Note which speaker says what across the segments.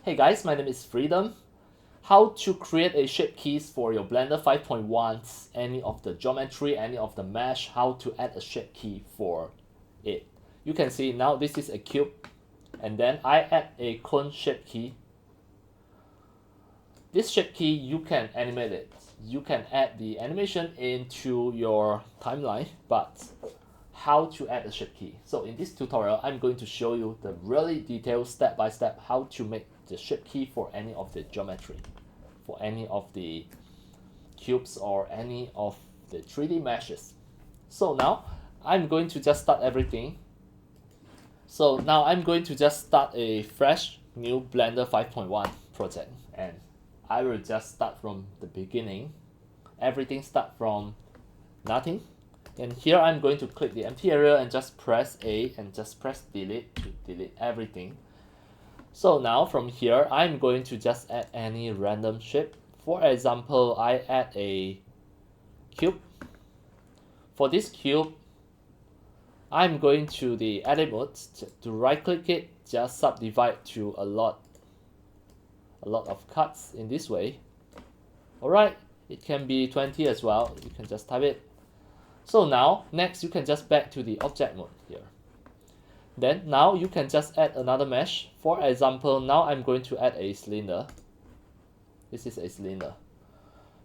Speaker 1: Hey guys, my name is Freedom. How to create a shape keys for your Blender 5.1, any of the geometry, any of the mesh, how to add a shape key for it. You can see now this is a cube, and then I add a cone shape key. This shape key, you can animate it. You can add the animation into your timeline, but how to add a shape key. So in this tutorial, I'm going to show you the really detailed step-by-step how to make the shape key for any of the geometry, for any of the cubes or any of the 3D meshes. So now I'm going to just start everything. So now I'm going to just start a fresh new Blender 5.1 project, and I will just start from the beginning. Everything start from nothing. And here I'm going to click the empty area and just press A and just press delete to delete everything. So now from here, I'm going to just add any random shape. For example, I add a cube. For this cube, I'm going to the edit mode to right click it, just subdivide to a lot of cuts in this way. Alright, it can be 20 as well. You can just type it. So now, next you can just back to the object mode here. Then now you can just add another mesh. For example, now I'm going to add a cylinder. This is a cylinder.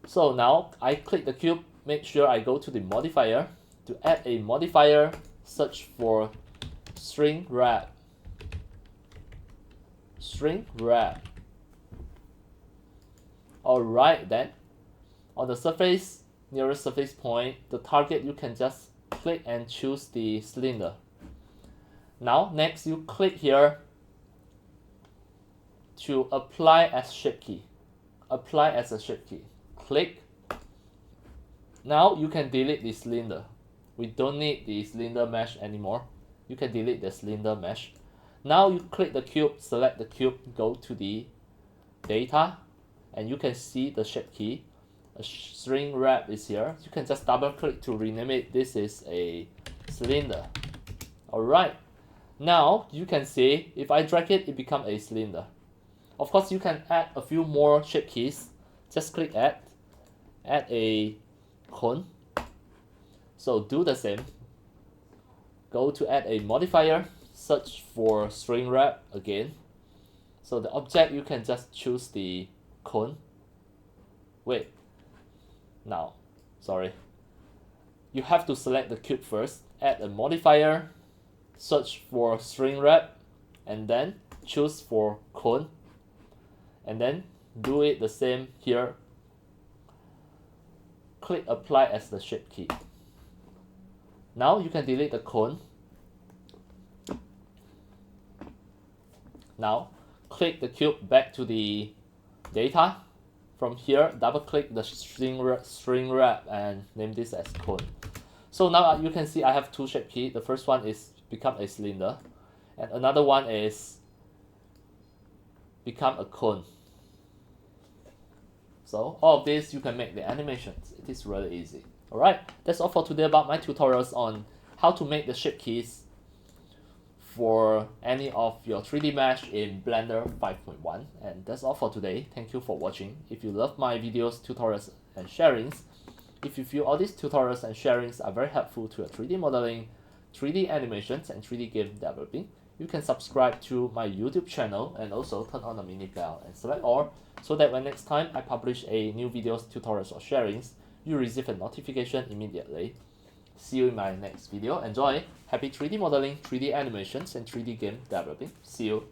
Speaker 1: So now I click the cube, make sure I go to the modifier. To add a modifier, search for Shrinkwrap. Alright then, on the surface, nearest surface point, the target, you can just click and choose the cylinder. Now next you click here to apply as shape key. Apply as a shape key. Click. Now you can delete the cylinder. We don't need the cylinder mesh anymore. You can delete the cylinder mesh. Now you click the cube, select the cube, go to the data, and you can see the shape key. A Shrinkwrap is here. You can just double click to rename it. This is a cylinder. Alright. Now you can see if I drag it, it becomes a cylinder. Of course, you can add a few more shape keys. Just click add a cone. So do the same. Go to add a modifier, search for Shrinkwrap again. So the object, you can just choose the cone. Wait. Now, sorry. You have to select the cube first, add a modifier, search for Shrinkwrap, and then choose for cone, and then do it the same here. Click apply as the shape key. Now you can delete the cone. Now click the cube back to the data. From here, double click the Shrinkwrap and name this as cone. So now you can see I have two shape keys. The first one is become a cylinder, and another one is become a cone. So all of this, you can make the animations. It is really easy. Alright, that's all for today about my tutorials on how to make the shape keys for any of your 3D mesh in Blender 5.1. And that's all for today. Thank you for watching. If you love my videos, tutorials, and sharings, if you feel all these tutorials and sharings are very helpful to your 3D modeling, 3D animations, and 3D game developing, you can subscribe to my YouTube channel and also turn on the mini bell and select all, so that when next time I publish a new videos, tutorials, or sharings, you receive a notification immediately. See you in my next video. Enjoy! Happy 3D modeling, 3D animations, and 3D game developing. See you!